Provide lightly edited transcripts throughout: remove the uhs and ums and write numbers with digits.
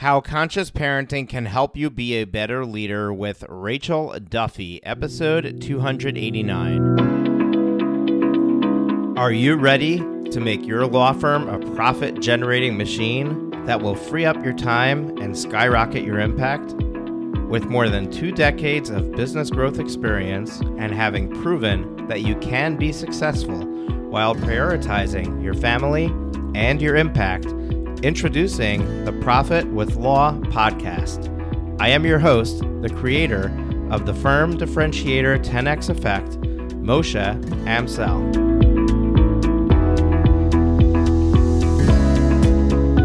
How Conscious Parenting Can Help You Be a Better Leader with Rachel Duffy, episode 289. Are you ready to make your law firm a profit-generating machine that will free up your time and skyrocket your impact? With more than 2 decades of business growth experience and having proven that you can be successful while prioritizing your family and your impact, introducing the Profit with Law podcast. I am your host, the creator of the Firm Differentiator 10X Effect, Moshe Amsel.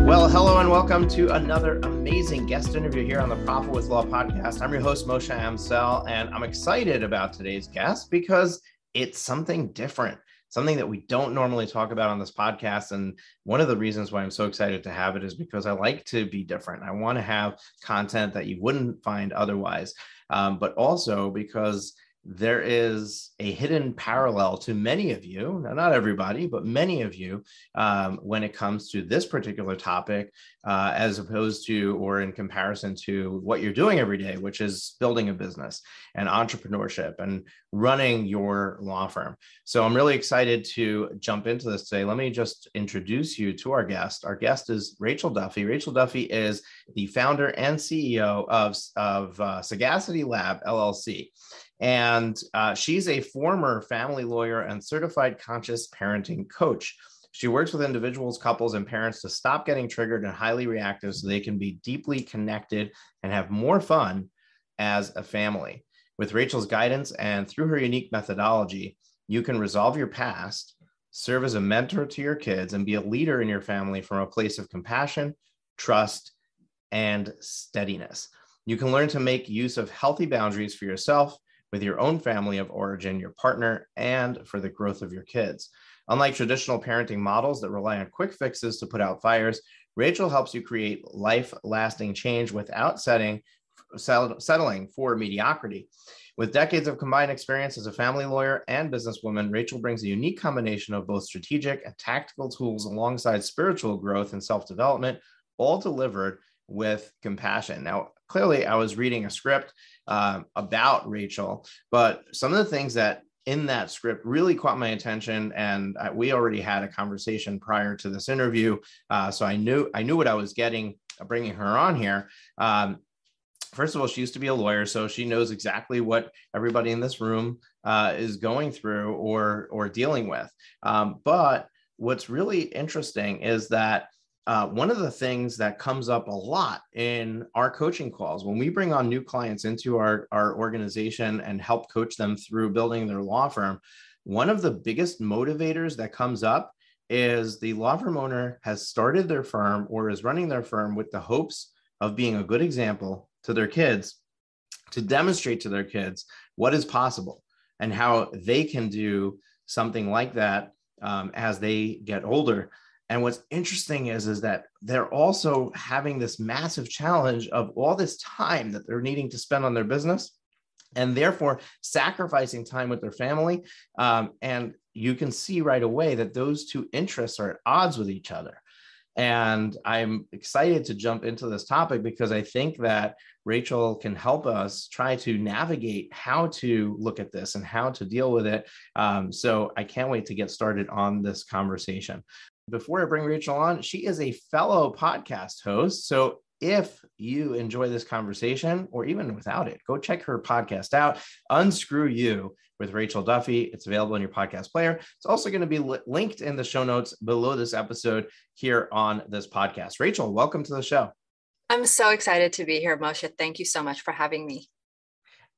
Well, hello and welcome to another amazing guest interview here on the Profit with Law podcast. I'm your host, Moshe Amsel, and I'm excited about today's guest because it's something different. Something that we don't normally talk about on this podcast. And one of the reasons why I'm so excited to have it is because I like to be different. I want to have content that you wouldn't find otherwise, but also because there is a hidden parallel to many of you, not everybody, but many of you, when it comes to this particular topic, as opposed to, or in comparison to what you're doing every day, which is building a business and entrepreneurship and running your law firm. So I'm really excited to jump into this today. Let me just introduce you to our guest. Our guest is Rachel Duffy. Rachel Duffy is the founder and CEO of Sagacity Lab, LLC. And she's a former family lawyer and certified conscious parenting coach. She works with individuals, couples, and parents to stop getting triggered and highly reactive so they can be deeply connected and have more fun as a family. With Rachel's guidance and through her unique methodology, you can resolve your past, serve as a mentor to your kids, and be a leader in your family from a place of compassion, trust, and steadiness. You can learn to make use of healthy boundaries for yourself, with your own family of origin, your partner, and for the growth of your kids. Unlike traditional parenting models that rely on quick fixes to put out fires, Rachel helps you create life-lasting change without settling for mediocrity. With decades of combined experience as a family lawyer and businesswoman, Rachel brings a unique combination of both strategic and tactical tools alongside spiritual growth and self-development, all delivered with compassion. Now, clearly, I was reading a script about Rachel, but some of the things that in that script really caught my attention, and we already had a conversation prior to this interview, so I knew what I was getting bringing her on here. First of all, she used to be a lawyer, so she knows exactly what everybody in this room is going through or dealing with. But what's really interesting is that one of the things that comes up a lot in our coaching calls, when we bring on new clients into our organization and help coach them through building their law firm, one of the biggest motivators that comes up is the law firm owner has started their firm or is running their firm with the hopes of being a good example to their kids, to demonstrate to their kids what is possible and how they can do something like that as they get older. And what's interesting is that they're also having this massive challenge of all this time that they're needing to spend on their business and therefore sacrificing time with their family. And you can see right away that those two interests are at odds with each other. And I'm excited to jump into this topic because I think that Rachel can help us try to navigate how to look at this and how to deal with it. So I can't wait to get started on this conversation. Before I bring Rachel on, she is a fellow podcast host. So if you enjoy this conversation, or even without it, go check her podcast out, Unscrew You with Rachel Duffy. It's available in your podcast player. It's also going to be linked in the show notes below this episode here on this podcast. Rachel, welcome to the show. I'm so excited to be here, Moshe. Thank you so much for having me.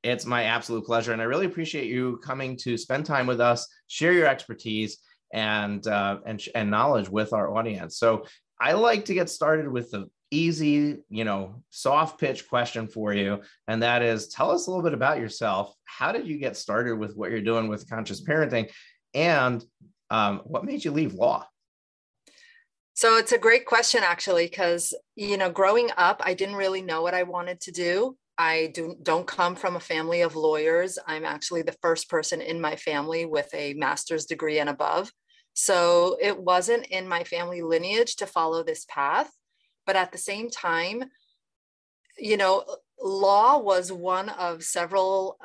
It's my absolute pleasure. And I really appreciate you coming to spend time with us, share your expertise and knowledge with our audience. So I like to get started with the easy, soft pitch question for you. And that is, tell us a little bit about yourself. How did you get started with what you're doing with conscious parenting? And what made you leave law? So it's a great question, actually, because, growing up, I didn't really know what I wanted to do. I don't come from a family of lawyers. I'm actually the first person in my family with a master's degree and above. So it wasn't in my family lineage to follow this path. But at the same time, law was one of several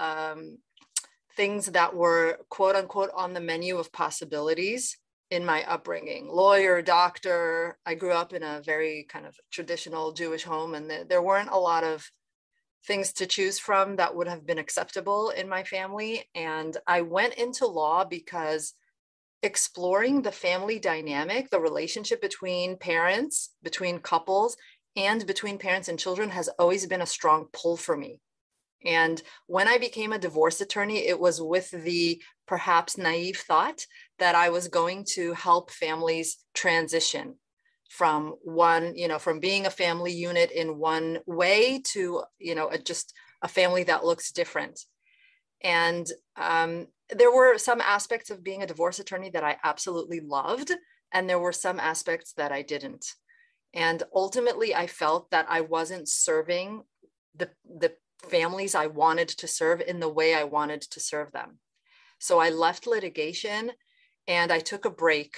things that were quote unquote on the menu of possibilities in my upbringing. Lawyer, doctor. I grew up in a very kind of traditional Jewish home, and there weren't a lot of things to choose from that would have been acceptable in my family. And I went into law because exploring the family dynamic, the relationship between parents, between couples, and between parents and children has always been a strong pull for me. And when I became a divorce attorney, it was with the perhaps naive thought that I was going to help families transition from from being a family unit in one way to, just a family that looks different. And there were some aspects of being a divorce attorney that I absolutely loved, and there were some aspects that I didn't. And ultimately, I felt that I wasn't serving the families I wanted to serve in the way I wanted to serve them. So I left litigation and I took a break.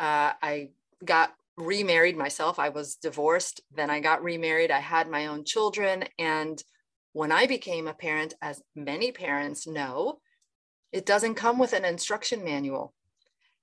I got remarried myself. I was divorced, then I got remarried. I had my own children. And when I became a parent, as many parents know, it doesn't come with an instruction manual.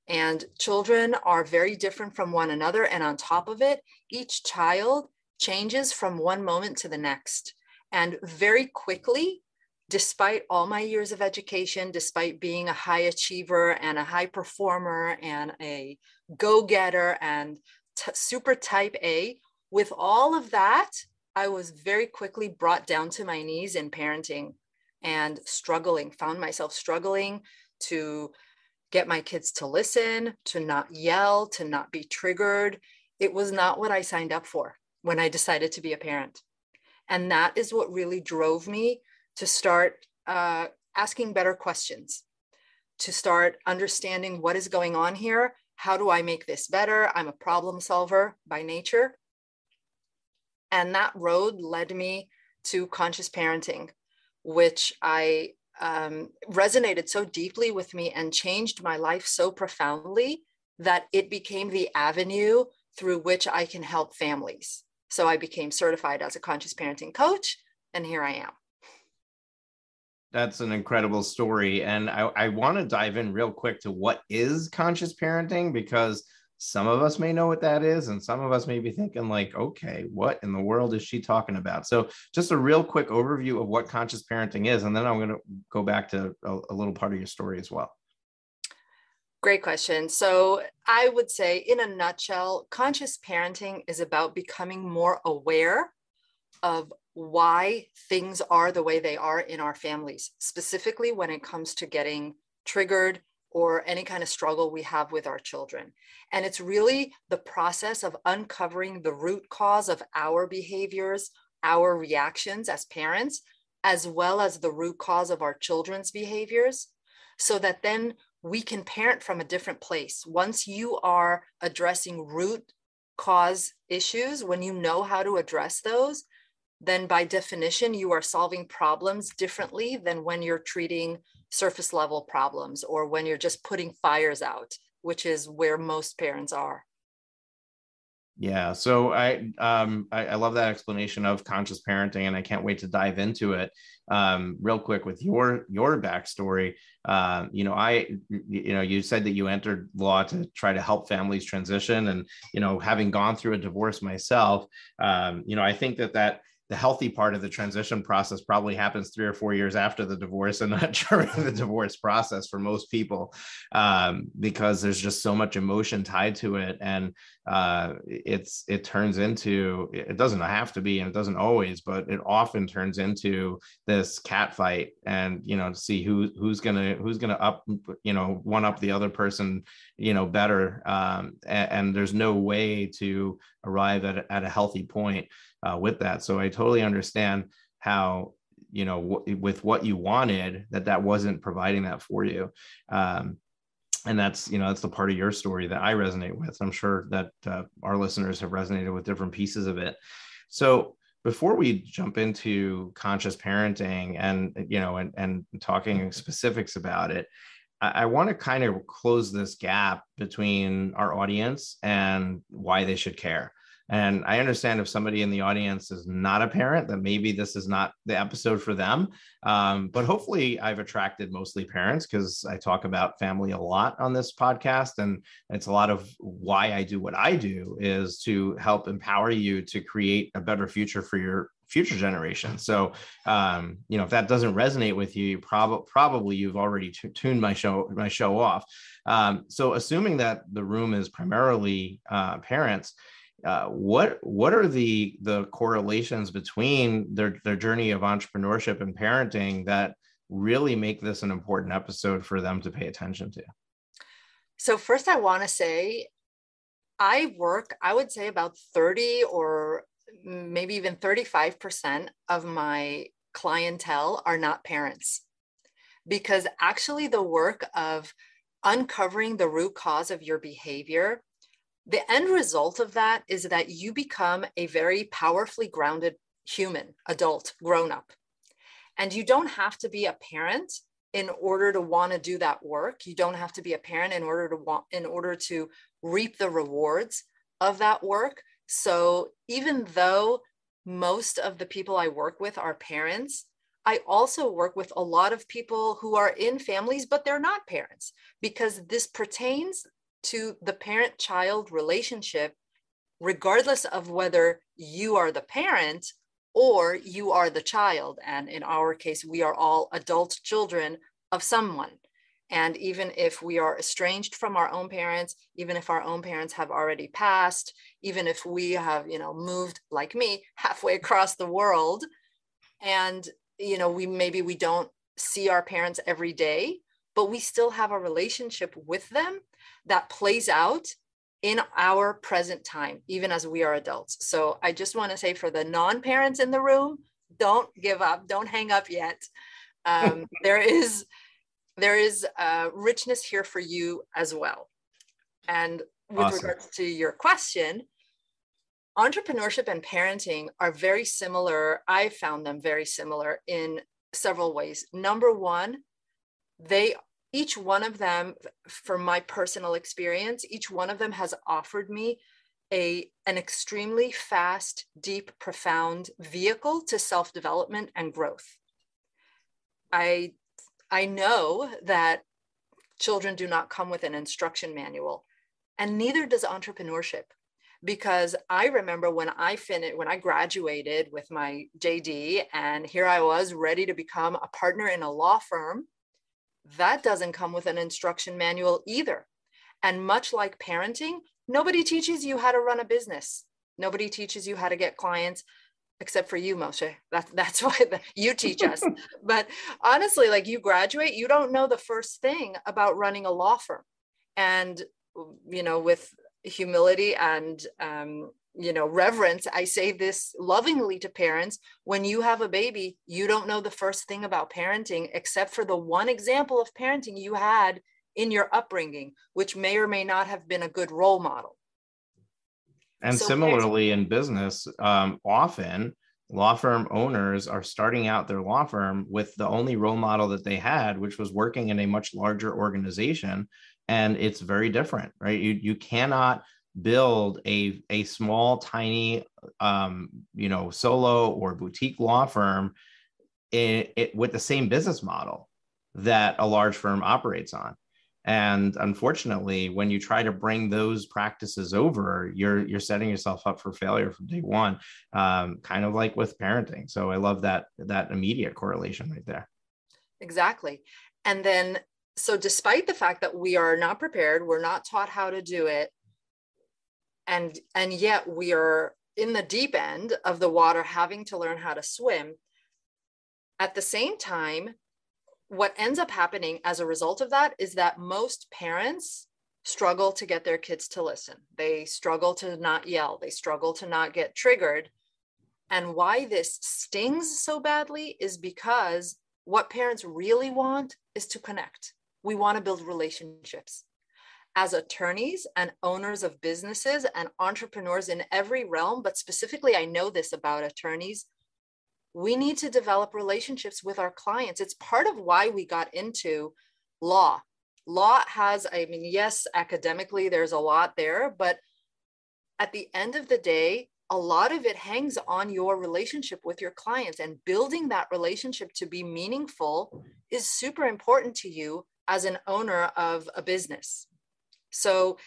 And children are very different from one another. And on top of it, each child changes from one moment to the next. And very quickly, despite all my years of education, despite being a high achiever and a high performer and a go-getter and super type A, with all of that, I was very quickly brought down to my knees in parenting and found myself struggling to get my kids to listen, to not yell, to not be triggered. It was not what I signed up for when I decided to be a parent. And that is what really drove me to start asking better questions, to start understanding what is going on here. How do I make this better? I'm a problem solver by nature. And that road led me to conscious parenting, which I resonated so deeply with me and changed my life so profoundly that it became the avenue through which I can help families. So I became certified as a conscious parenting coach, and here I am. That's an incredible story. And I want to dive in real quick to what is conscious parenting, because some of us may know what that is, and some of us may be thinking like, okay, what in the world is she talking about? So just a real quick overview of what conscious parenting is, and then I'm going to go back to a little part of your story as well. Great question. So I would say in a nutshell, conscious parenting is about becoming more aware of why things are the way they are in our families, specifically when it comes to getting triggered or any kind of struggle we have with our children. And it's really the process of uncovering the root cause of our behaviors, our reactions as parents, as well as the root cause of our children's behaviors, so that then we can parent from a different place. Once you are addressing root cause issues, when you know how to address those, then by definition, you are solving problems differently than when you're treating surface level problems or when you're just putting fires out, which is where most parents are. Yeah, so I love that explanation of conscious parenting, and I can't wait to dive into it. Real quick with your backstory. You said that you entered law to try to help families transition, and having gone through a divorce myself, I think that the healthy part of the transition process probably happens 3 or 4 years after the divorce and not during the divorce process for most people, because there's just so much emotion tied to it. And it turns into, it doesn't have to be, and it doesn't always, but it often turns into this cat fight, and, to see who's gonna one up the other person, better. And there's no way to arrive at a healthy point with that. So I totally understand how, with what you wanted, that wasn't providing that for you. And that's the part of your story that I resonate with. I'm sure that our listeners have resonated with different pieces of it. So before we jump into conscious parenting and talking specifics about it, I want to kind of close this gap between our audience and why they should care. And I understand if somebody in the audience is not a parent, that maybe this is not the episode for them. But hopefully I've attracted mostly parents, because I talk about family a lot on this podcast. And it's a lot of why I do what I do, is to help empower you to create a better future for your future generation. So, if that doesn't resonate with you, probably you've already tuned my show off. So assuming that the room is primarily parents, what are the correlations between their journey of entrepreneurship and parenting that really make this an important episode for them to pay attention to? So first, I want to say I would say about 30 or maybe even 35% of my clientele are not parents, because actually the work of uncovering the root cause of your behavior, the end result of that is that you become a very powerfully grounded human, adult, grown up. And you don't have to be a parent in order to want to do that work. You don't have to be a parent in order to reap the rewards of that work. So even though most of the people I work with are parents, I also work with a lot of people who are in families, but they're not parents, because this pertains to the parent-child relationship, regardless of whether you are the parent or you are the child. And in our case, we are all adult children of someone. And even if we are estranged from our own parents, even if our own parents have already passed, even if we have, moved, like me, halfway across the world, and, we don't see our parents every day, but we still have a relationship with them that plays out in our present time, even as we are adults. So I just want to say, for the non-parents in the room, don't give up, don't hang up yet. There is richness here for you as well. And with Awesome. regards to your question, entrepreneurship and parenting are very similar. I found them very similar in several ways. Number one, each one of them, from my personal experience, each one of them has offered me an extremely fast, deep, profound vehicle to self-development and growth. I know that children do not come with an instruction manual, and neither does entrepreneurship. Because I remember when I graduated with my JD, and here I was ready to become a partner in a law firm, that doesn't come with an instruction manual either. And much like parenting, nobody teaches you how to run a business. Nobody teaches you how to get clients, except for you, Moshe. That's why you teach us. But honestly, like, you graduate, you don't know the first thing about running a law firm. And, with humility and, reverence, I say this lovingly to parents: when you have a baby, you don't know the first thing about parenting, except for the one example of parenting you had in your upbringing, which may or may not have been a good role model. And so similarly in business, often law firm owners are starting out their law firm with the only role model that they had, which was working in a much larger organization. And it's very different, right? You cannot build a small, tiny, solo or boutique law firm with the same business model that a large firm operates on. And unfortunately, when you try to bring those practices over, you're setting yourself up for failure from day one, kind of like with parenting. So I love that immediate correlation right there. Exactly. And then, so despite the fact that we are not prepared, we're not taught how to do it, and yet we are in the deep end of the water, having to learn how to swim. At the same time, what ends up happening as a result of that is that most parents struggle to get their kids to listen. They struggle to not yell. They struggle to not get triggered. And why this stings so badly is because what parents really want is to connect. We want to build relationships. As attorneys and owners of businesses and entrepreneurs in every realm, but specifically, I know this about attorneys, we need to develop relationships with our clients. It's part of why we got into law. Law has, yes, academically, there's a lot there, but at the end of the day, a lot of it hangs on your relationship with your clients, and building that relationship to be meaningful is super important to you as an owner of a business. So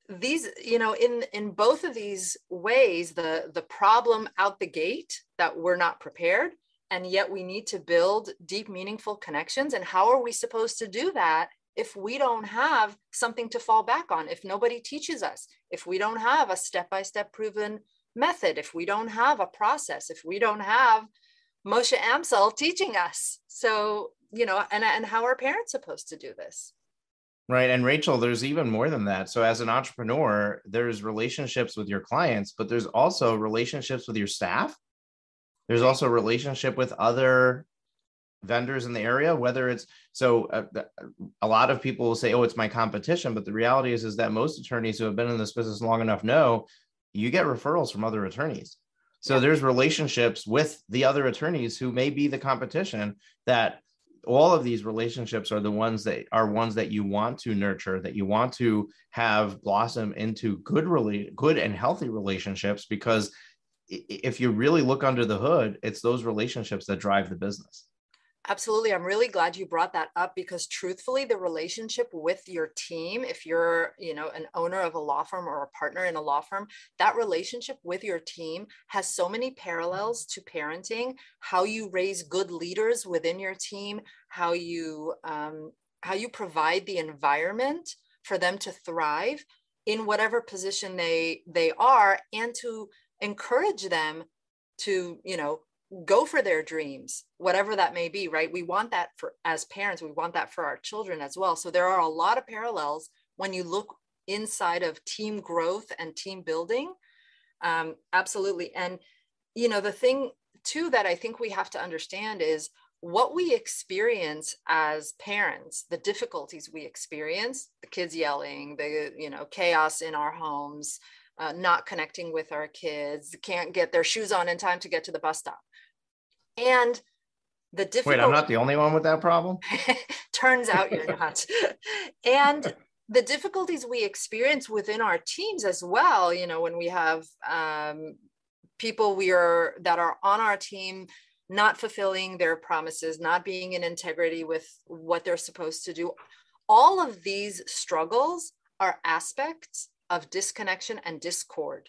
these, in both of these ways, the problem out the gate that we're not prepared, and yet we need to build deep, meaningful connections. And how are we supposed to do that if we don't have something to fall back on, if nobody teaches us, if we don't have a step-by-step proven method, if we don't have a process, if we don't have Moshe Amsel teaching us? So, and how are parents supposed to do this? Right. And Rachel, there's even more than that. So as an entrepreneur, there's relationships with your clients, but there's also relationships with your staff. There's also a relationship with other vendors in the area, whether it's, a lot of people will say, oh, it's my competition. But the reality is that most attorneys who have been in this business long enough know you get referrals from other attorneys. So there's relationships with the other attorneys who may be the competition. That all of these relationships are the ones that you want to nurture, that you want to have blossom into good and healthy relationships, because if you really look under the hood, it's those relationships that drive the business. Absolutely. I'm really glad you brought that up, because truthfully, the relationship with your team, if you're, an owner of a law firm or a partner in a law firm, that relationship with your team has so many parallels to parenting. How you raise good leaders within your team, how you provide the environment for them to thrive in whatever position they are, and to encourage them to, go for their dreams, whatever that may be, right? We want that as parents, we want that for our children as well. So there are a lot of parallels when you look inside of team growth and team building. Absolutely. And, the thing too that I think we have to understand is what we experience as parents, the difficulties we experience, the kids yelling, the, chaos in our homes, not connecting with our kids, can't get their shoes on in time to get to the bus stop. And the difficulty. Wait, I'm not the only one with that problem? Turns out you're not. And the difficulties we experience within our teams as well, when we have people that are on our team not fulfilling their promises, not being in integrity with what they're supposed to do. All of these struggles are aspects of disconnection and discord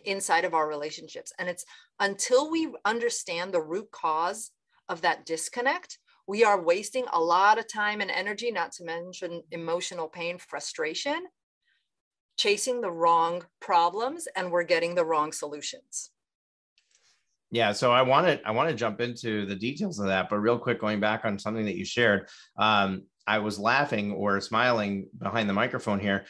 inside of our relationships. And it's until we understand the root cause of that disconnect, we are wasting a lot of time and energy, not to mention emotional pain, frustration, chasing the wrong problems, and we're getting the wrong solutions. Yeah, so I want to jump into the details of that, but real quick, going back on something that you shared, I was laughing or smiling behind the microphone here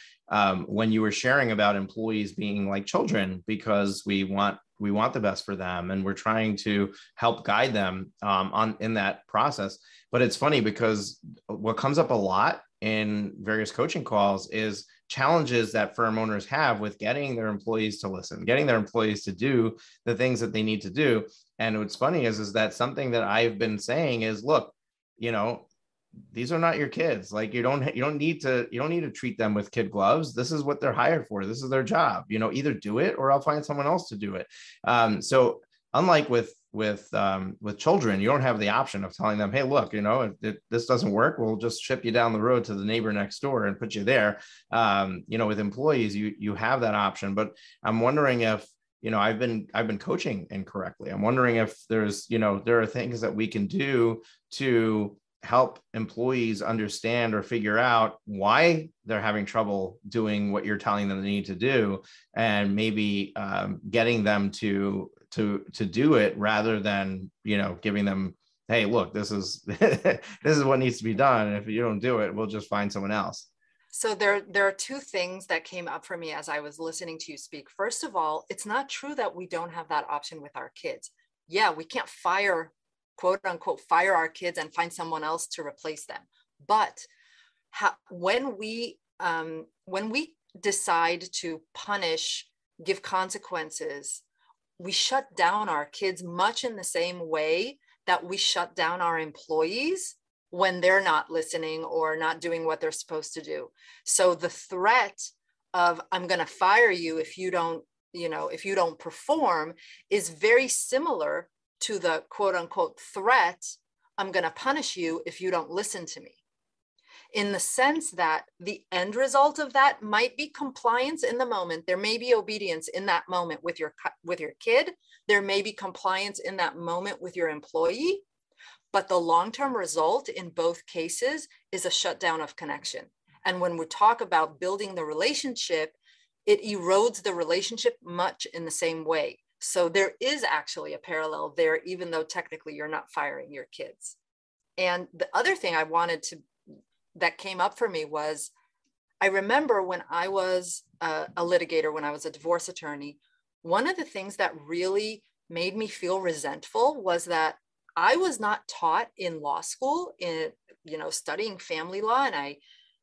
when you were sharing about employees being like children, because we want the best for them, and we're trying to help guide them in that process. But it's funny because what comes up a lot in various coaching calls is challenges that firm owners have with getting their employees to listen, getting their employees to do the things that they need to do. And what's funny is that something that I've been saying is, look, these are not your kids. Like you don't need to treat them with kid gloves. This is what they're hired for. This is their job. Either do it or I'll find someone else to do it. So unlike with children, you don't have the option of telling them, hey, look, if this doesn't work, we'll just ship you down the road to the neighbor next door and put you there. With employees, you have that option. But I'm wondering if, I've been coaching incorrectly. I'm wondering if there's, there are things that we can do to help employees understand or figure out why they're having trouble doing what you're telling them they need to do, and maybe getting them to do it rather than, giving them, hey, look, this is this is what needs to be done. And if you don't do it, we'll just find someone else. So there are two things that came up for me as I was listening to you speak. First of all, it's not true that we don't have that option with our kids. Yeah, we can't quote unquote, fire our kids and find someone else to replace them. But when we decide to punish, give consequences, we shut down our kids much in the same way that we shut down our employees when they're not listening or not doing what they're supposed to do. So the threat of I'm going to fire you if you don't, if you don't perform is very similar to the quote unquote threat, I'm going to punish you if you don't listen to me. In the sense that the end result of that might be compliance in the moment. There may be obedience in that moment with your kid. There may be compliance in that moment with your employee, but the long-term result in both cases is a shutdown of connection. And when we talk about building the relationship, it erodes the relationship much in the same way. So there is actually a parallel there, even though technically you're not firing your kids. And the other thing that came up for me was, I remember when I was a litigator, when I was a divorce attorney, one of the things that really made me feel resentful was that I was not taught in law school in, studying family law. And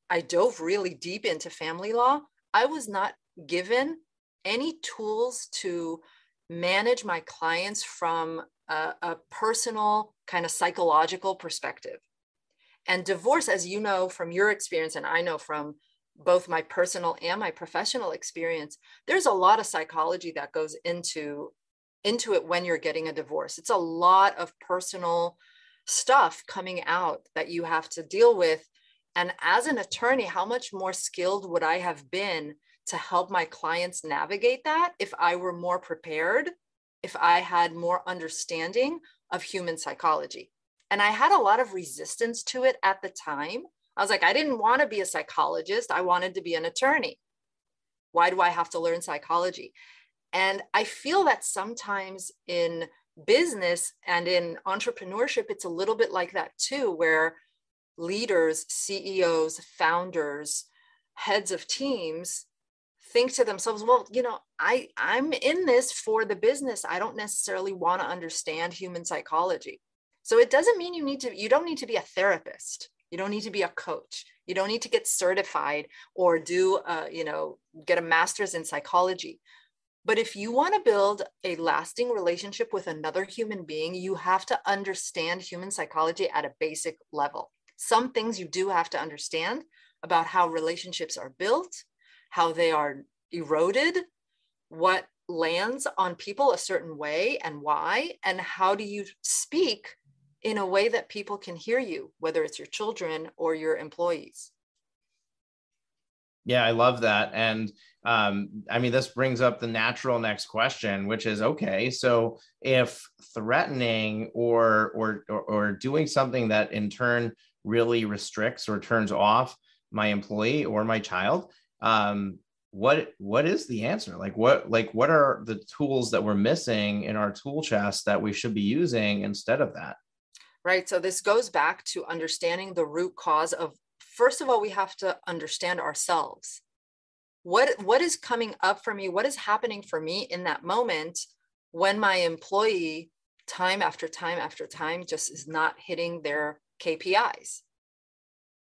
I dove really deep into family law. I was not given any tools to manage my clients from a personal kind of psychological perspective. And divorce, as you know from your experience, and I know from both my personal and my professional experience, there's a lot of psychology that goes into it when you're getting a divorce. It's a lot of personal stuff coming out that you have to deal with. And as an attorney, how much more skilled would I have been to help my clients navigate that if I were more prepared, if I had more understanding of human psychology? And I had a lot of resistance to it at the time. I was like, I didn't want to be a psychologist. I wanted to be an attorney. Why do I have to learn psychology? And I feel that sometimes in business and in entrepreneurship, it's a little bit like that too, where leaders, CEOs, founders, heads of teams think to themselves, well, I'm in this for the business. I don't necessarily want to understand human psychology. So it doesn't mean you don't need to be a therapist. You don't need to be a coach. You don't need to get certified or get a master's in psychology. But if you want to build a lasting relationship with another human being, you have to understand human psychology at a basic level. Some things you do have to understand about how relationships are built, how they are eroded, what lands on people a certain way and why, and how do you speak in a way that people can hear you, whether it's your children or your employees. Yeah, I love that. And this brings up the natural next question, which is, okay, so if threatening or doing something that in turn really restricts or turns off my employee or my child, what is the answer? What are the tools that we're missing in our tool chest that we should be using instead of that? Right. So this goes back to understanding the root cause of, first of all, we have to understand ourselves. What is coming up for me? What is happening for me in that moment when my employee time after time after time just is not hitting their KPIs?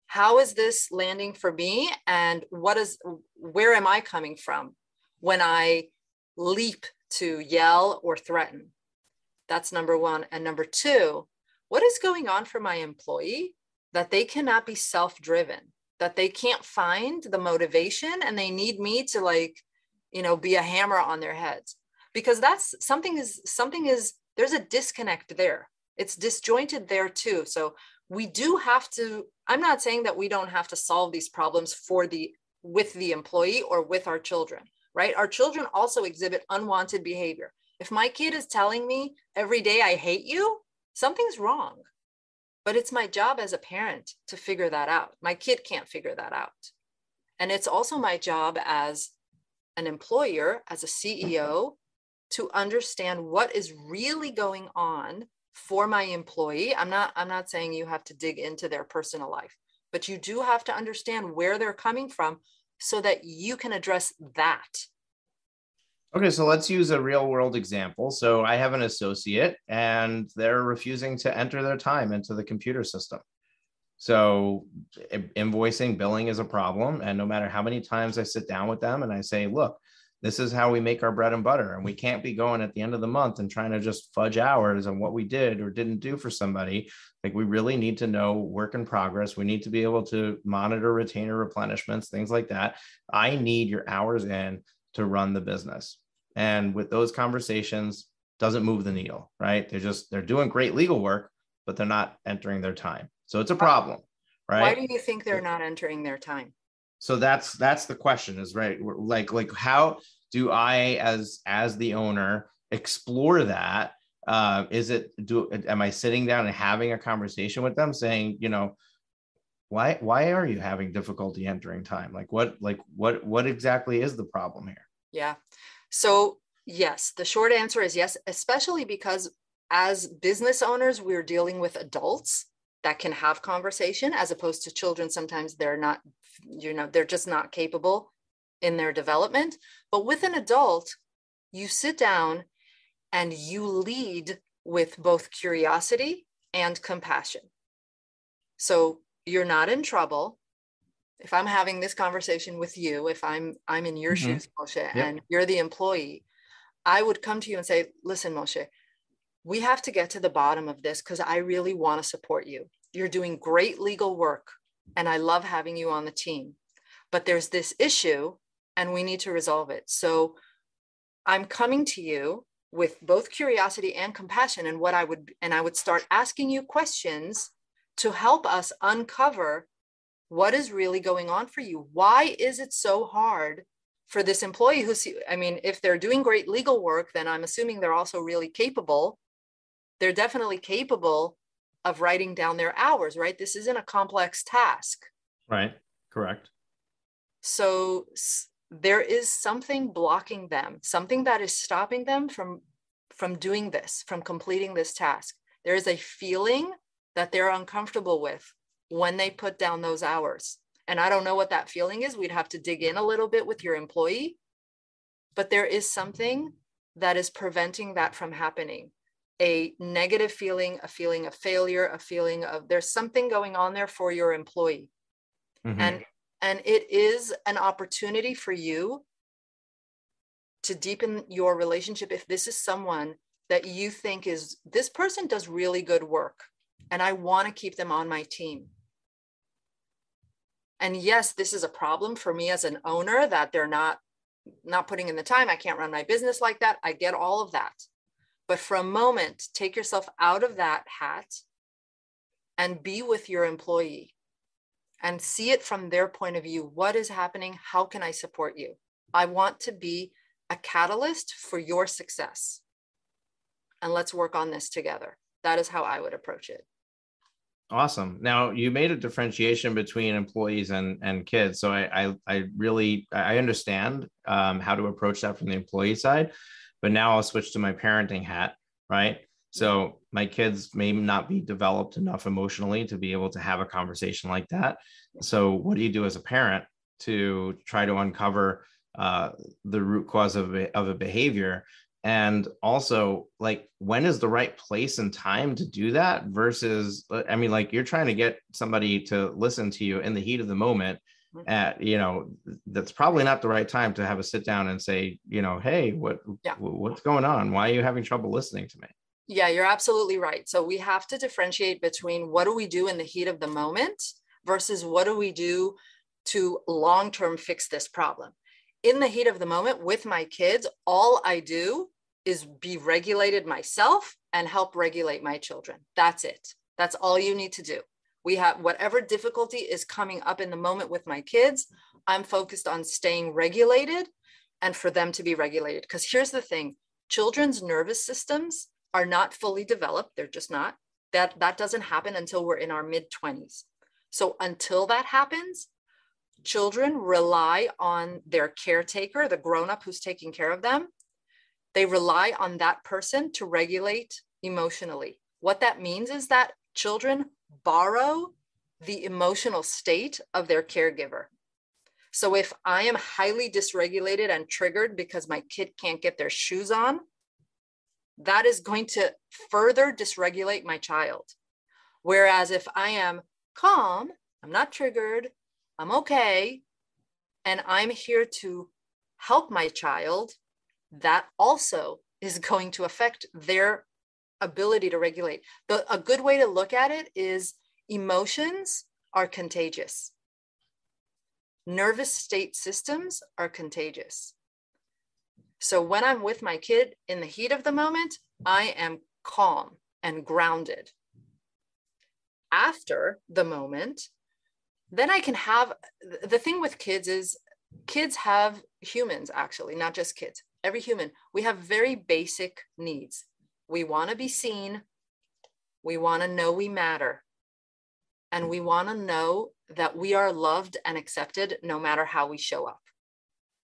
How is this landing for me? And where am I coming from when I leap to yell or threaten? That's number one. And number two, what is going on for my employee that they cannot be self-driven, that they can't find the motivation and they need me to be a hammer on their heads? Because that's there's a disconnect there. It's disjointed there too. So we do have to, I'm not saying that we don't have to solve these problems with the employee or with our children, right? Our children also exhibit unwanted behavior. If my kid is telling me every day, I hate you, something's wrong. But it's my job as a parent to figure that out. My kid can't figure that out. And it's also my job as an employer, as a CEO, to understand what is really going on for my employee. I'm not saying you have to dig into their personal life, but you do have to understand where they're coming from so that you can address that. Okay, so let's use a real world example. So I have an associate and they're refusing to enter their time into the computer system. So invoicing, billing is a problem. And no matter how many times I sit down with them and I say, look, This is how we make our bread and butter. And we can't be going at the end of the month and trying to just fudge hours on what we did or didn't do for somebody. Like, we really need to know work in progress. We need to be able to monitor retainer replenishments, things like that. I need your hours in to run the business. And with those conversations, doesn't move the needle, right? They're doing great legal work, but they're not entering their time. So it's a problem, right? Why do you think they're not entering their time? So that's the question, is right. Like how do I, as the owner, explore that? Am I sitting down and having a conversation with them saying, why are you having difficulty entering time? What exactly is the problem here? Yeah. So yes, the short answer is yes, especially because as business owners, we're dealing with adults that can have conversation, as opposed to children. Sometimes they're not, they're just not capable in their development. But with an adult, you sit down and you lead with both curiosity and compassion. So you're not in trouble. If I'm having this conversation with you, if I'm in your shoes, Moshe, Yep. and you're the employee, I would come to you and say, listen, Moshe, we have to get to the bottom of this because I really want to support you. You're doing great legal work and I love having you on the team, but there's this issue and we need to resolve it. So I'm coming to you with both curiosity and compassion. And I would start asking you questions to help us uncover what is really going on for you. Why is it so hard for this employee if they're doing great legal work, then I'm assuming they're also really capable. They're definitely capable of writing down their hours, right? This isn't a complex task. Right. Correct. So there is something blocking them, something that is stopping them from doing this, from completing this task. There is a feeling that they're uncomfortable with when they put down those hours. And I don't know what that feeling is. We'd have to dig in a little bit with your employee, but there is something that is preventing that from happening. A negative feeling, a feeling of failure, a feeling of there's something going on there for your employee. And it is an opportunity for you to deepen your relationship. If this is someone that you think this person does really good work and I want to keep them on my team. And yes, this is a problem for me as an owner that they're not putting in the time. I can't run my business like that. I get all of that. But for a moment, take yourself out of that hat and be with your employee and see it from their point of view. What is happening? How can I support you? I want to be a catalyst for your success. And let's work on this together. That is how I would approach it. Awesome. Now, you made a differentiation between employees and kids. So I really understand how to approach that from the employee side, but now I'll switch to my parenting hat, right? So my kids may not be developed enough emotionally to be able to have a conversation like that. So what do you do as a parent to try to uncover the root cause of a behavior? And also, like, when is the right place and time to do that versus, you're trying to get somebody to listen to you in the heat of the moment. That's probably not the right time to have a sit down and say, hey, what's going on? Why are you having trouble listening to me? Yeah, you're absolutely right. So we have to differentiate between what do we do in the heat of the moment versus what do we do to long-term fix this problem. In the heat of the moment with my kids, all I do is be regulated myself and help regulate my children. That's it. That's all you need to do. We have whatever difficulty is coming up in the moment with my kids, I'm focused on staying regulated and for them to be regulated. Because here's the thing, children's nervous systems are not fully developed. They're just not. That doesn't happen until we're in our mid-20s. So until that happens, children rely on their caretaker, the grown-up who's taking care of them. They rely on that person to regulate emotionally. What that means is that children borrow the emotional state of their caregiver. So if I am highly dysregulated and triggered because my kid can't get their shoes on, that is going to further dysregulate my child. Whereas if I am calm, I'm not triggered, I'm okay, and I'm here to help my child, that also is going to affect their ability to regulate. A good way to look at it is emotions are contagious. Nervous state systems are contagious. So when I'm with my kid in the heat of the moment, I am calm and grounded. After the moment, then I can have, the thing with kids is kids have, humans actually, not just kids, every human, we have very basic needs. We want to be seen. We want to know we matter. And we want to know that we are loved and accepted no matter how we show up.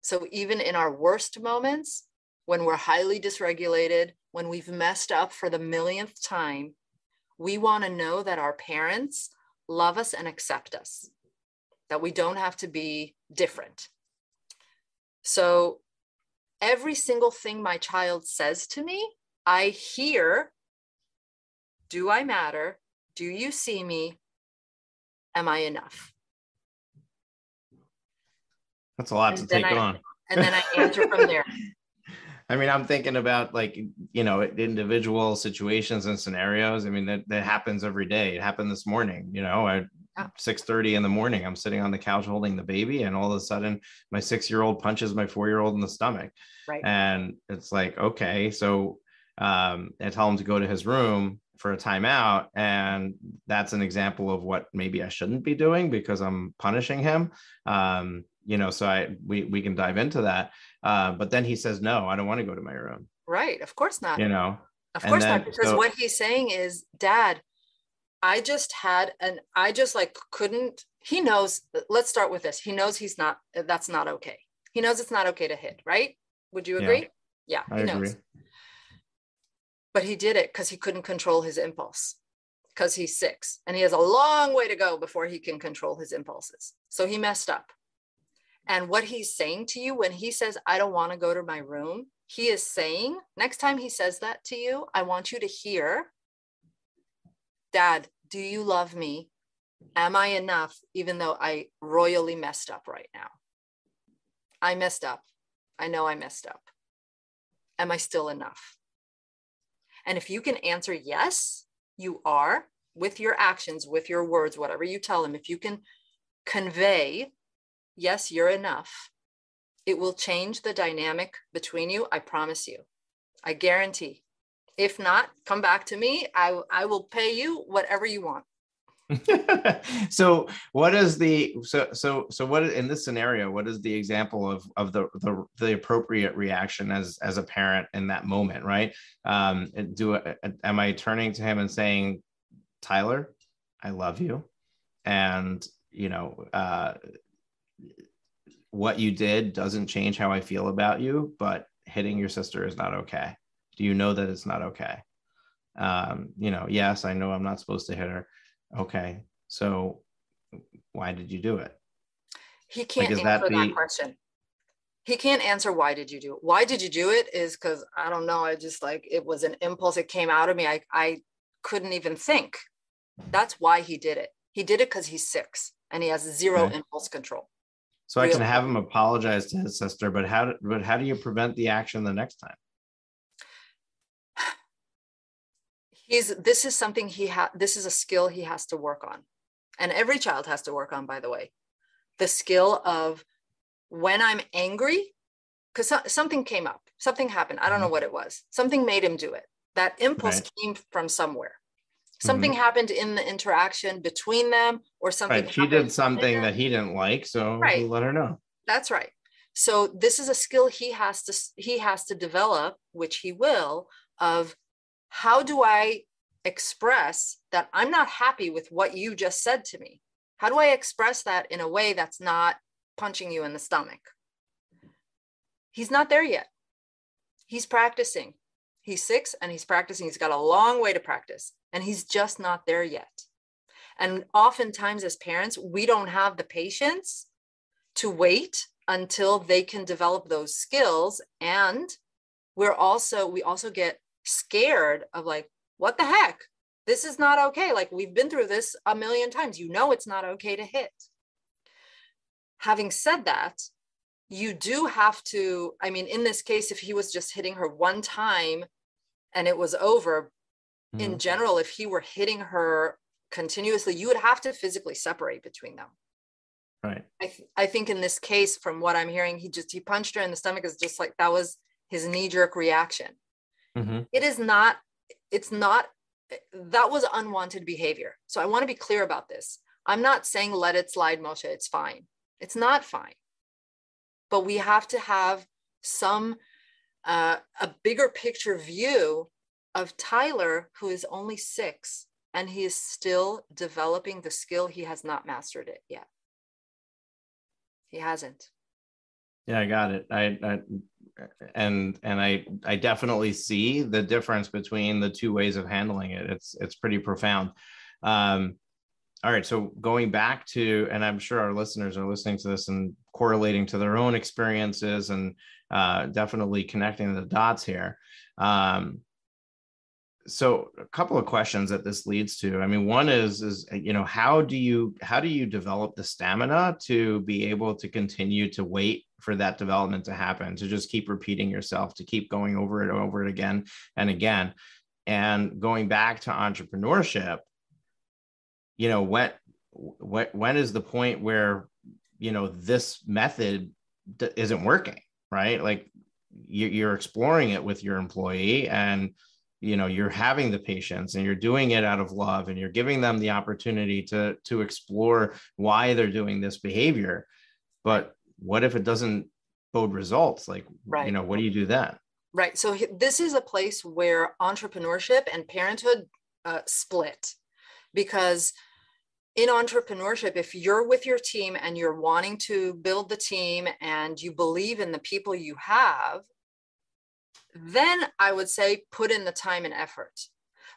So even in our worst moments, when we're highly dysregulated, when we've messed up for the millionth time, we want to know that our parents love us and accept us, that we don't have to be different. So every single thing my child says to me, I hear, do I matter? Do you see me? Am I enough? That's a lot to take on. And then I answer from there. I mean, I'm thinking about like, individual situations and scenarios. I mean, that happens every day. It happened this morning, at 6:30 in the morning, I'm sitting on the couch holding the baby, and all of a sudden my 6-year-old punches my 4-year-old in the stomach. Right. And it's like, okay, so I tell him to go to his room for a timeout. And that's an example of what maybe I shouldn't be doing because I'm punishing him. So we can dive into that. But then he says, no, I don't want to go to my room. Right. Of course not. Of And course then, not. Because what he's saying is, Dad, I just couldn't, he knows, let's start with this. He knows that's not okay. He knows it's not okay to hit, right? Would you agree? Yeah, he knows. Agree. But he did it because he couldn't control his impulse, because he's 6 and he has a long way to go before he can control his impulses. So he messed up. And what he's saying to you when he says, I don't want to go to my room, he is saying, next time he says that to you, I want you to hear, Dad, do you love me? Am I enough, even though I royally messed up right now? I messed up. I know I messed up. Am I still enough? And if you can answer yes, you are, with your actions, with your words, whatever you tell him, if you can convey, yes, you're enough, it will change the dynamic between you. I promise you. I guarantee. If not, come back to me. I will pay you whatever you want. So what is what in this scenario, what is the example of the appropriate reaction as a parent in that moment, right? Am I turning to him and saying, Tyler, I love you, and what you did doesn't change how I feel about you, but hitting your sister is not okay. Do you know that it's not okay? Yes, I know I'm not supposed to hit her. Okay, so why did you do it? He can't answer that question. He can't answer why did you do it. Why did you do it is because, I don't know, I just it was an impulse. It came out of me. I couldn't even think. That's why he did it. He did it because he's 6 and he has zero impulse control. So I can have him apologize to his sister, but how do you prevent the action the next time? This is a skill he has to work on. And every child has to work on, by the way, the skill of, when I'm angry, because something came up, something happened. I don't know what it was. Something made him do it. That impulse came from somewhere. Something happened in the interaction between them, or something. She did something that he didn't like, so he let her know. That's right. So this is a skill he has to develop, which he will, of, how do I express that I'm not happy with what you just said to me? How do I express that in a way that's not punching you in the stomach? He's not there yet. He's practicing. He's 6 and he's practicing. He's got a long way to practice, and he's just not there yet. And oftentimes as parents, we don't have the patience to wait until they can develop those skills. And we also get scared of, what the heck? This is not okay. We've been through this a million times. It's not okay to hit. Having said that, you do have to, I mean, in this case, if he was just hitting her one time and it was over, in general, if he were hitting her continuously, you would have to physically separate between them. Right. I think in this case, from what I'm hearing, he punched her in the stomach, is just like, that was his knee-jerk reaction. It's not, that was unwanted behavior. So I want to be clear about this. I'm not saying let it slide, Moshe, it's fine. It's not fine. But we have to have some, a bigger picture view of Tyler, who is only 6, and he is still developing the skill. He has not mastered it yet. He hasn't. Yeah, I got it. I definitely see the difference between the two ways of handling it. It's pretty profound. All right, so going back to, and I'm sure our listeners are listening to this and correlating to their own experiences and definitely connecting the dots here. So a couple of questions that this leads to. I mean, one is how do you develop the stamina to be able to continue to wait for that development to happen, to just keep repeating yourself, to keep going over it and over it again and again. And going back to entrepreneurship, when is the point where, this method isn't working, right? Like you're exploring it with your employee and, you're having the patience and you're doing it out of love and you're giving them the opportunity to explore why they're doing this behavior. But what if it doesn't bode results? Like, right. What do you do then? Right. So this is a place where entrepreneurship and parenthood split, because in entrepreneurship, if you're with your team and you're wanting to build the team and you believe in the people you have, then I would say put in the time and effort.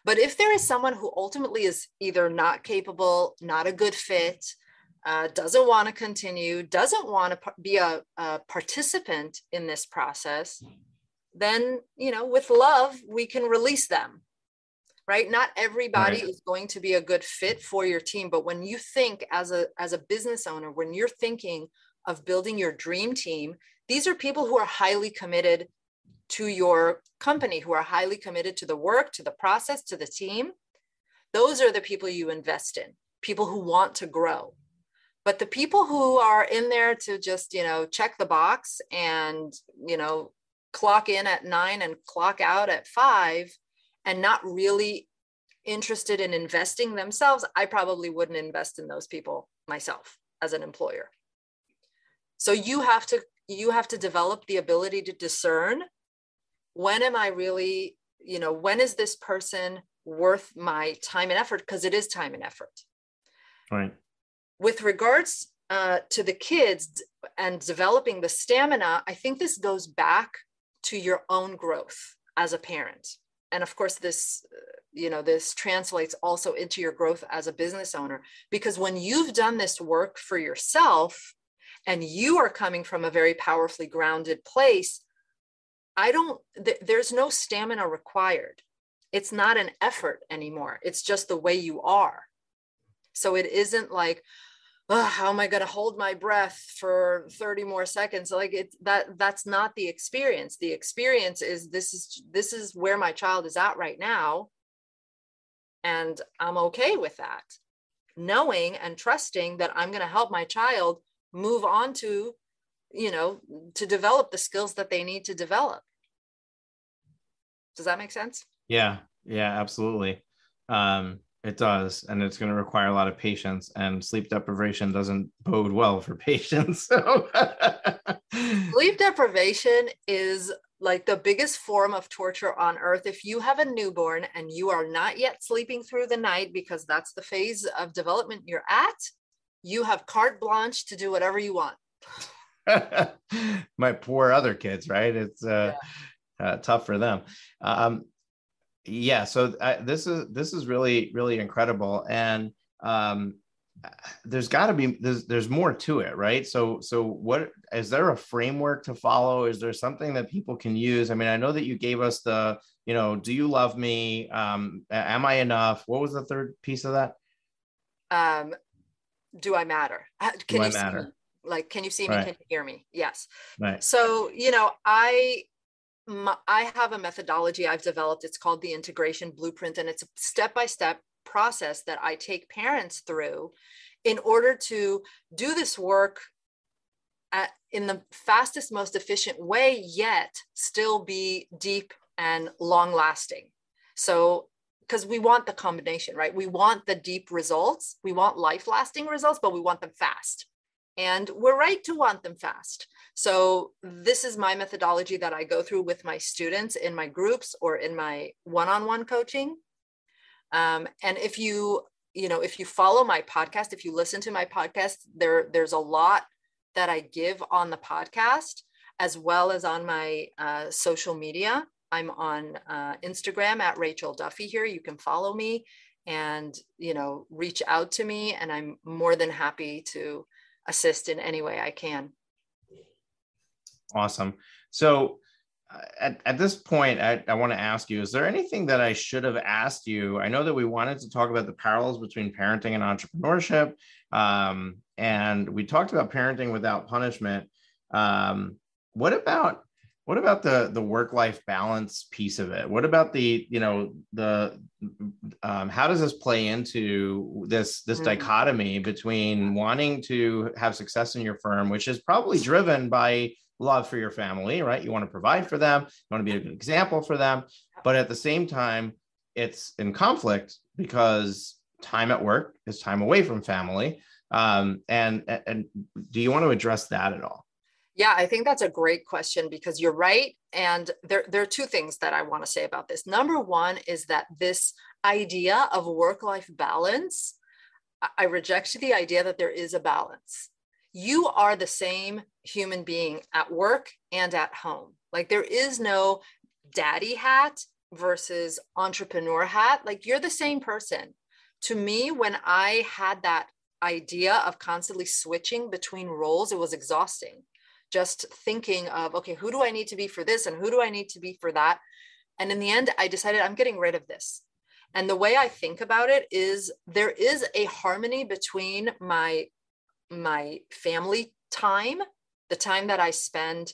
But if there is someone who ultimately is either not capable, not a good fit, doesn't want to continue, doesn't want to be a participant in this process, then, with love, we can release them, right? Not everybody is going to be a good fit for your team. But when you think as a business owner, when you're thinking of building your dream team, these are people who are highly committed to your company, who are highly committed to the work, to the process, to the team. Those are the people you invest in, people who want to grow. But the people who are in there to just, check the box and, clock in at 9 and clock out at 5 and not really interested in investing themselves, I probably wouldn't invest in those people myself as an employer. So you have to develop the ability to discern, when am I really, when is this person worth my time and effort? Because it is time and effort. Right. With regards to the kids and developing the stamina, I think this goes back to your own growth as a parent. And of course, this translates also into your growth as a business owner, because when you've done this work for yourself and you are coming from a very powerfully grounded place, there's no stamina required. It's not an effort anymore. It's just the way you are. So it isn't like, oh, how am I going to hold my breath for 30 more seconds? Like that's not the experience. The experience is this is where my child is at right now. And I'm okay with that. Knowing and trusting that I'm going to help my child move on to, to develop the skills that they need to develop. Does that make sense? Yeah, absolutely. It does. And it's going to require a lot of patience, and sleep deprivation doesn't bode well for patience. So sleep deprivation is like the biggest form of torture on earth. If you have a newborn and you are not yet sleeping through the night, because that's the phase of development you're at, you have carte blanche to do whatever you want. My poor other kids, right? It's tough for them. So this is really, really incredible. And there's got to be, there's more to it, right? So what, is there a framework to follow? Is there something that people can use? I mean, I know that you gave us the, do you love me? Am I enough? What was the third piece of that? Do I matter? Do I matter? Like, can you see me? Right. Can you hear me? Yes. Right. So, I have a methodology I've developed. It's called the integration blueprint, and it's a step-by-step process that I take parents through in order to do this work in the fastest, most efficient way, yet still be deep and long lasting. So, because we want the combination, right? We want the deep results, we want life lasting results, but we want them fast. And we're right to want them fast. So this is my methodology that I go through with my students in my groups or in my one-on-one coaching. And if you follow my podcast, if you listen to my podcast, there's a lot that I give on the podcast, as well as on my social media. I'm on Instagram at Rachel Duffy here. You can follow me and, reach out to me. And I'm more than happy to assist in any way I can. Awesome. So at this point, I want to ask you, is there anything that I should have asked you? I know that we wanted to talk about the parallels between parenting and entrepreneurship. And we talked about parenting without punishment. What about the work-life balance piece of it? What about how does this play into this dichotomy between wanting to have success in your firm, which is probably driven by love for your family, right? You want to provide for them, you want to be a good example for them, but at the same time, it's in conflict because time at work is time away from family. And do you want to address that at all? Yeah, I think that's a great question, because you're right. And there are two things that I want to say about this. Number one is that this idea of work-life balance, I reject the idea that there is a balance. You are the same human being at work and at home. Like, there is no daddy hat versus entrepreneur hat. Like, you're the same person. To me, when I had that idea of constantly switching between roles, it was exhausting. Just thinking of, okay, who do I need to be for this and who do I need to be for that? And in the end, I decided I'm getting rid of this. And the way I think about it is there is a harmony between my family time, the time that I spend,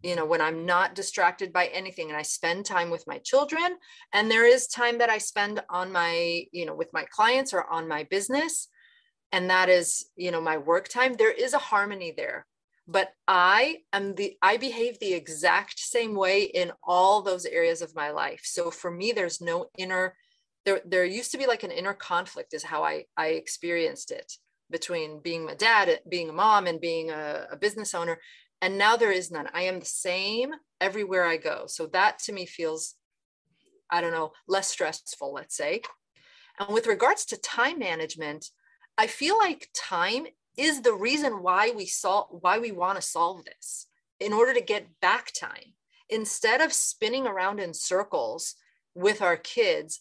when I'm not distracted by anything and I spend time with my children. And there is time that I spend on my, with my clients or on my business. And that is, my work time. There is a harmony there. But I behave the exact same way in all those areas of my life. So for me, there's no there used to be like an inner conflict is how I experienced it, between being a dad, being a mom, and being a business owner. And now there is none. I am the same everywhere I go. So that to me feels, I don't know, less stressful, let's say. And with regards to time management, I feel like time is the reason why we want to solve this, in order to get back time. Instead of spinning around in circles with our kids,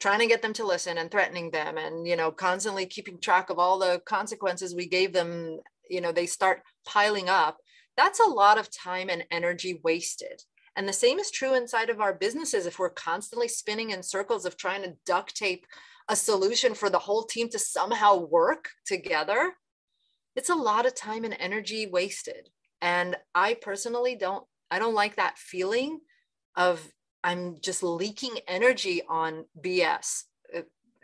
trying to get them to listen and threatening them and, constantly keeping track of all the consequences we gave them, they start piling up. That's a lot of time and energy wasted. And the same is true inside of our businesses. If we're constantly spinning in circles of trying to duct tape a solution for the whole team to somehow work together, it's a lot of time and energy wasted. And I personally don't like that feeling of I'm just leaking energy on BS.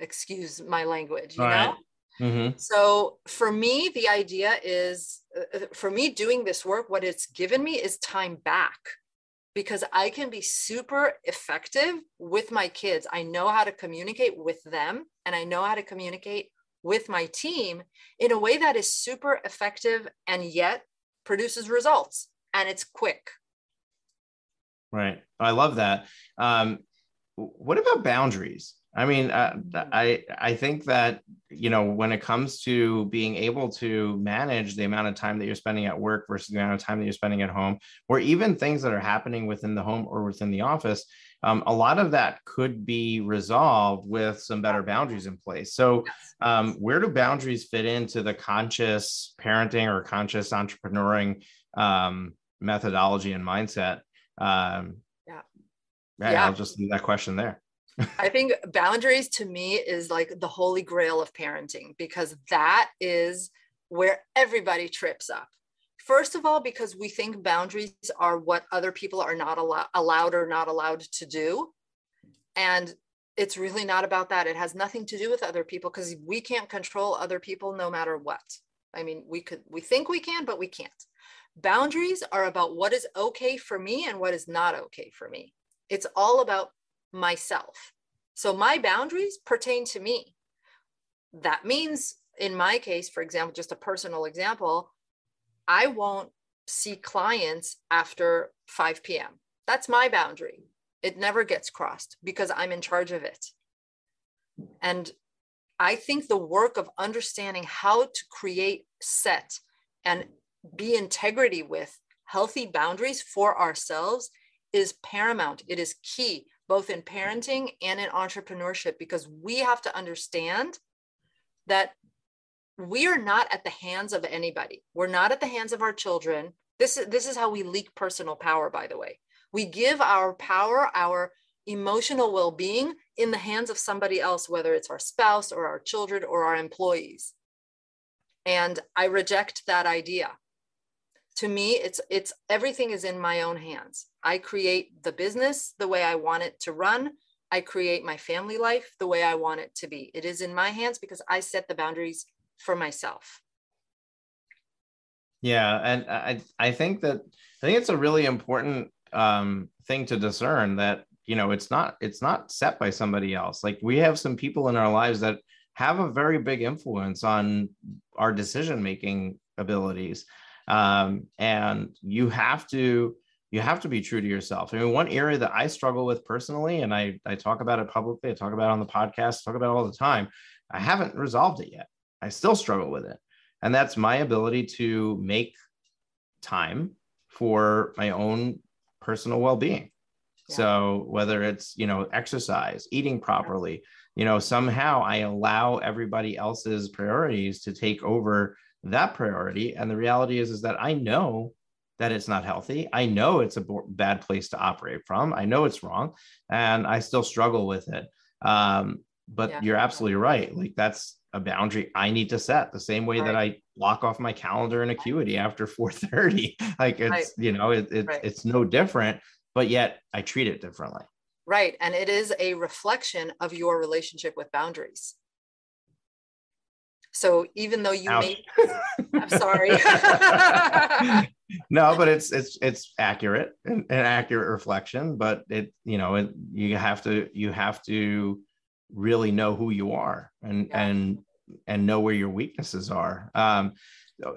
Excuse my language, you know? Mm-hmm. So for me, the idea is, for me doing this work, what it's given me is time back, because I can be super effective with my kids. I know how to communicate with them, and I know how to communicate with my team in a way that is super effective and yet produces results, and it's quick. Right. I love that. What about boundaries? I mean, I think that, when it comes to being able to manage the amount of time that you're spending at work versus the amount of time that you're spending at home, or even things that are happening within the home or within the office, a lot of that could be resolved with some better boundaries in place. So where do boundaries fit into the conscious parenting or conscious entrepreneuring methodology and mindset? I'll just leave that question there. I think boundaries to me is like the holy grail of parenting, because that is where everybody trips up. First of all, because we think boundaries are what other people are not allowed or not allowed to do. And it's really not about that. It has nothing to do with other people, because we can't control other people no matter what. I mean, we think we can, but we can't. Boundaries are about what is okay for me and what is not okay for me. It's all about myself. So my boundaries pertain to me. That means, in my case, for example, just a personal example, I won't see clients after 5 p.m. That's my boundary. It never gets crossed because I'm in charge of it. And I think the work of understanding how to create, set, and be integrity with healthy boundaries for ourselves is paramount. It is key, both in parenting and in entrepreneurship, because we have to understand that we are not at the hands of anybody. We're not at the hands of our children. This is how we leak personal power, by the way. We give our power, our emotional well-being, in the hands of somebody else, whether it's our spouse or our children or our employees. And I reject that idea. To me, it's everything is in my own hands. I create the business the way I want it to run. I create my family life the way I want it to be. It is in my hands because I set the boundaries for myself. Yeah, and I think it's a really important thing to discern, that it's not set by somebody else. Like, we have some people in our lives that have a very big influence on our decision making abilities, and you have to be true to yourself. I mean, one area that I struggle with personally, and I talk about it publicly, I talk about it on the podcast, talk about it all the time, I haven't resolved it yet. I still struggle with it. And that's my ability to make time for my own personal well-being. Yeah. So whether it's, exercise, eating properly, somehow I allow everybody else's priorities to take over that priority. And the reality is that I know that it's not healthy. I know it's a bad place to operate from. I know it's wrong, and I still struggle with it. But you're absolutely right. Like, that's a boundary I need to set, the same way that I block off my calendar and Acuity after 4:30. Like, it's, it's no different, but yet I treat it differently. Right. And it is a reflection of your relationship with boundaries. So even though you may, I'm sorry. No, but it's accurate, an accurate reflection, but you have to really know who you are and know where your weaknesses are.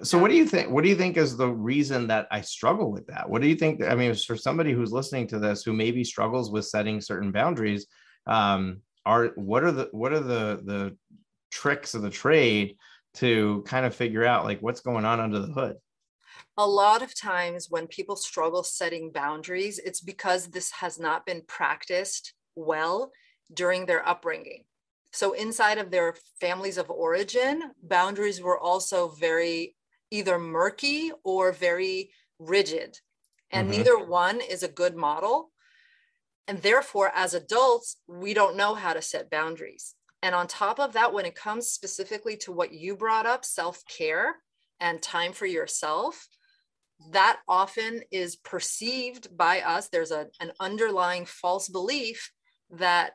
So what do you think is the reason that I struggle with that? What do you think? I mean, for somebody who's listening to this, who maybe struggles with setting certain boundaries, what are the tricks of the trade to kind of figure out, like, what's going on under the hood? A lot of times when people struggle setting boundaries, it's because this has not been practiced well during their upbringing. So inside of their families of origin, boundaries were also very either murky or very rigid. And neither one is a good model. And therefore, as adults, we don't know how to set boundaries. And on top of that, when it comes specifically to what you brought up, self-care and time for yourself, that often is perceived by us. There's an underlying false belief that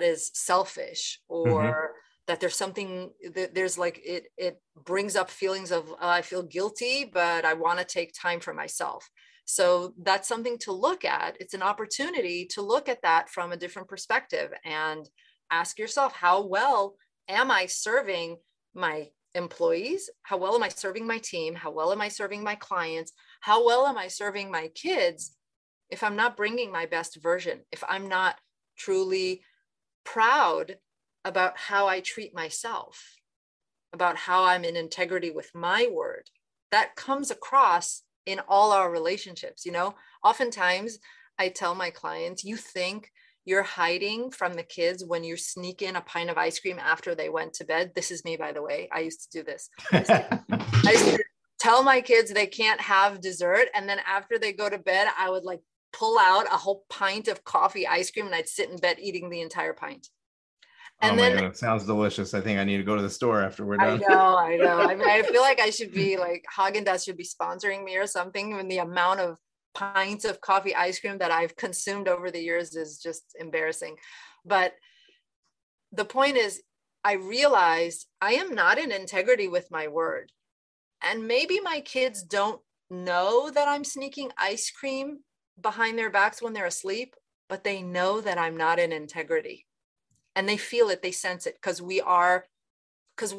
is selfish, or that there's something that there's like, it brings up feelings of, I feel guilty, but I want to take time for myself. So that's something to look at. It's an opportunity to look at that from a different perspective and ask yourself, how well am I serving my employees? How well am I serving my team? How well am I serving my clients? How well am I serving my kids if I'm not bringing my best version, if I'm not truly proud about how I treat myself, about how I'm in integrity with my word? That comes across in all our relationships. Oftentimes I tell my clients, you think you're hiding from the kids when you sneak in a pint of ice cream after they went to bed. This is me, by the way. I used to do this. I used to tell my kids they can't have dessert. And then after they go to bed, I would like pull out a whole pint of coffee ice cream and I'd sit in bed eating the entire pint. Oh And my then God, it sounds delicious. I think I need to go to the store after we're I done. know, I know. I mean, I feel like I should be like Haagen-Dazs should be sponsoring me or something. When the amount of pints of coffee ice cream that I've consumed over the years is just embarrassing. But the point is, I realized I am not in integrity with my word. And maybe my kids don't know that I'm sneaking ice cream behind their backs when they're asleep, but they know that I'm not in integrity. And they feel it, they sense it, because we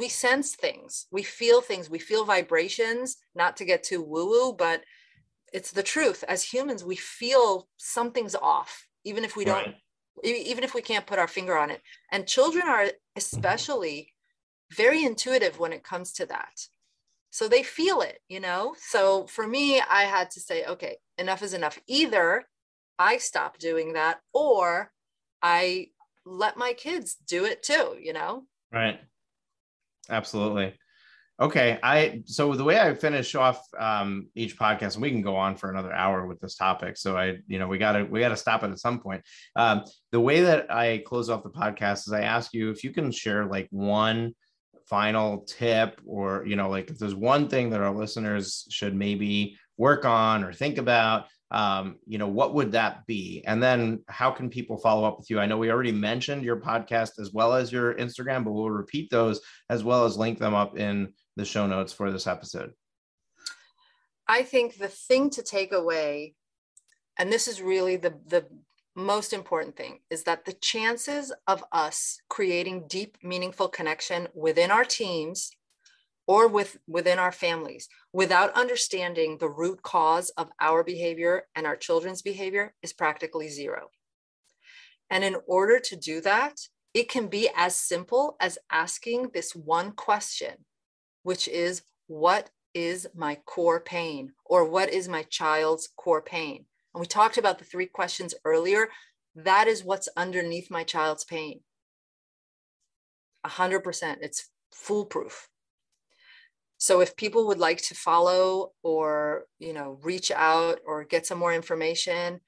sense things, we feel things, we feel vibrations, not to get too woo-woo, but it's the truth. As humans, we feel something's off, even if we don't, Right. even if we can't put our finger on it. And children are especially very intuitive when it comes to that. So they feel it, you know? So for me, I had to say, okay, enough is enough. Either I stop doing that or I let my kids do it too, you know? Right. Absolutely. Okay. So the way I finish off each podcast, and we can go on for another hour with this topic. So we gotta stop it at some point. The way that I close off the podcast is I ask you if you can share like one final tip, or like if there's one thing that our listeners should maybe work on or think about, what would that be? And then how can people follow up with you? I know we already mentioned your podcast as well as your Instagram, but we'll repeat those as well as link them up in the show notes for this episode. I think the thing to take away, and this is really the most important thing, is that the chances of us creating deep, meaningful connection within our teams or within our families without understanding the root cause of our behavior and our children's behavior is practically zero. And in order to do that, it can be as simple as asking this one question, which is, what is my core pain? Or what is my child's core pain? And we talked about the 3 questions earlier. That is what's underneath my child's pain. 100%. It's foolproof. So if people would like to follow or, reach out or get some more information,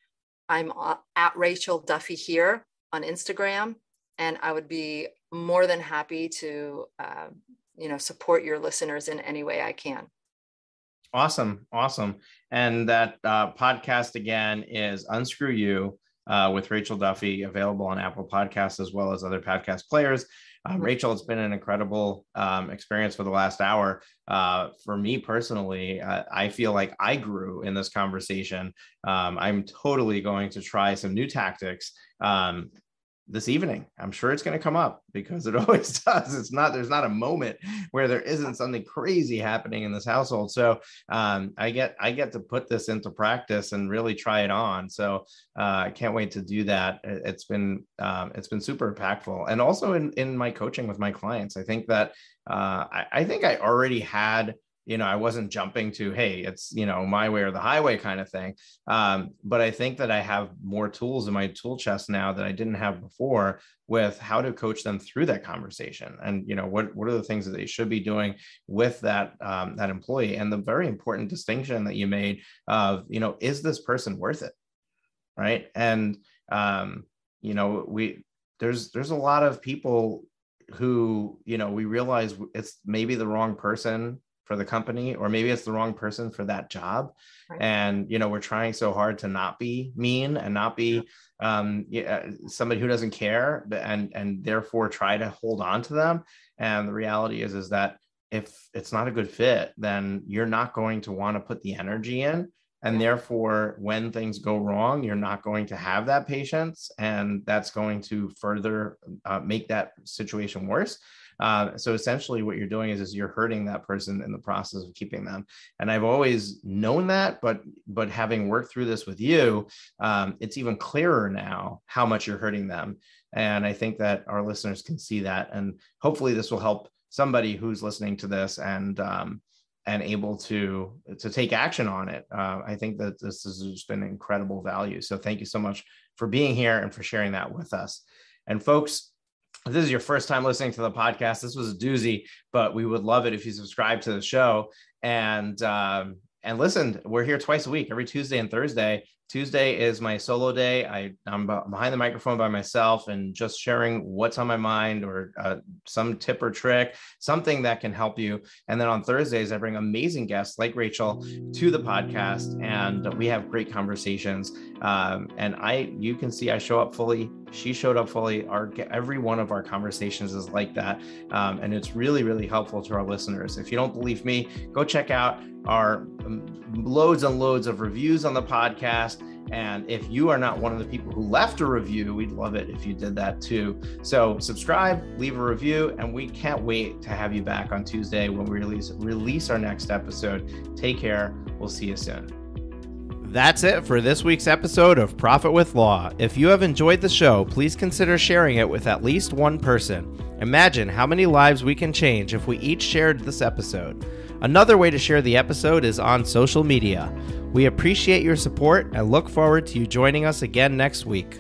I'm at Rachel Duffy here on Instagram, and I would be more than happy to, support your listeners in any way I can. Awesome. And that podcast again is Unscrew You with Rachel Duffy, available on Apple Podcasts as well as other podcast players. Rachel, it's been an incredible experience for the last hour. For me personally, I feel like I grew in this conversation. I'm totally going to try some new tactics this evening. I'm sure it's going to come up because it always does. There's not a moment where there isn't something crazy happening in this household. So I get to put this into practice and really try it on. So I can't wait to do that. It's been super impactful. And also in my coaching with my clients, I think that I think I already had, I wasn't jumping to, hey, it's, my way or the highway kind of thing. But I think that I have more tools in my tool chest now that I didn't have before with how to coach them through that conversation. And, what are the things that they should be doing with that employee? And the very important distinction that you made of, is this person worth it? Right. And, there's a lot of people who, we realize it's maybe the wrong person for the company, or maybe it's the wrong person for that job. Right. And, we're trying so hard to not be mean and not be somebody who doesn't care, and therefore try to hold on to them. And the reality is that if it's not a good fit, then you're not going to want to put the energy in. And therefore, when things go wrong, you're not going to have that patience, and that's going to further make that situation worse. So essentially what you're doing is you're hurting that person in the process of keeping them. And I've always known that, but having worked through this with you, it's even clearer now how much you're hurting them. And I think that our listeners can see that. And hopefully this will help somebody who's listening to this and able to take action on it. I think that this has just been incredible value. So thank you so much for being here and for sharing that with us. And folks, if this is your first time listening to the podcast, this was a doozy, but we would love it if you subscribe to the show and listen. We're here twice a week, every Tuesday and Thursday, Tuesday is my solo day. I'm behind the microphone by myself and just sharing what's on my mind or some tip or trick, something that can help you. And then on Thursdays, I bring amazing guests like Rachel to the podcast, and we have great conversations. And you can see I show up fully. She showed up fully. Every one of our conversations is like that. And it's really, really helpful to our listeners. If you don't believe me, go check out our loads and loads of reviews on the podcast. And if you are not one of the people who left a review, we'd love it if you did that too. So subscribe, leave a review, and we can't wait to have you back on Tuesday when we release our next episode. Take care. We'll see you soon. That's it for this week's episode of Profit with Law. If you have enjoyed the show, please consider sharing it with at least one person. Imagine how many lives we can change if we each shared this episode. Another way to share the episode is on social media. We appreciate your support and look forward to you joining us again next week.